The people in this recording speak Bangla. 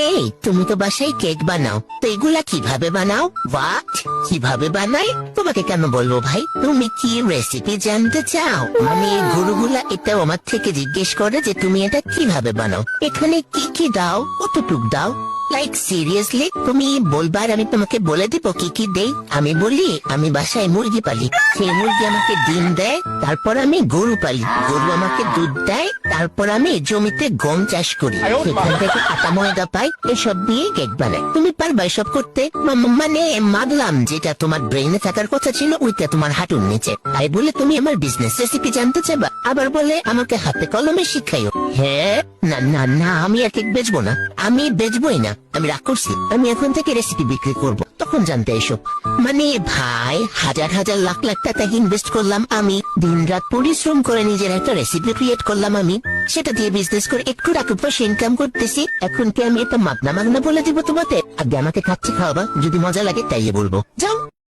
এই তুমি তো বাসায় কেক বানাও, তো এগুলা কিভাবে বানাও? হোয়াট? কিভাবে বানাই? তোমাকে কেন বলবো ভাই? তুমি কি রেসিপি জানতে চাও? মানে গরুগুলা এটাও আমার থেকে জিজ্ঞেস করে যে তুমি এটা কিভাবে বানাও, এখানে কি কি দাও, কতটুক দাও। লাইক সিরিয়াসলি তুমি বলবার আমি তোমাকে বলে দিব কি কি দেই। আমি বলি আমি বাসায় মুরগি পালি, সেই মুরগি আমাকে ডিম দেয়, তারপর আমি গরু পালি, গরু আমাকে দুধ দেয়, তারপর আমি জমিতে গম চাষ করি, সেখান থেকে আটা ময়দা পাই, এসব দিয়ে কেক বানাই। তুমি পারবা এসব করতে? মানে মানলাম যেটা তোমার ব্রেইনে থাকার কথা ছিল ওইটা তোমার হাঁটুর নিচে, তাই বলে তুমি আমার বিজনেস রেসিপি জানতে চাবা, আবার বলে আমাকে হাতে কলমে শিখাইও। হ্যাঁ, না না না, আমি আর কেক বেচবো না, আমি বেচবোই না, আমি রাগ করছি। আমি এখন থেকে রেসিপি বিক্রি করব, তখন জানতে এসব। মানে ভাই, হাজার হাজার লাখ লাখ টাকা ইনভেস্ট করলাম আমি, দিন রাত পরিশ্রম করে নিজের একটা রেসিপি ক্রিয়েট করলাম আমি, সেটা দিয়ে বিজনেস করে একটু টাকা পয়সা ইনকাম করতেছি। এখন কি আমি এটা মাগনা মাগনা বলে দিব তোমাকে? আগে আমাকে খাচ্ছে খাওয়াবা, যদি মজা লাগে তাইলে বলবো। যাও।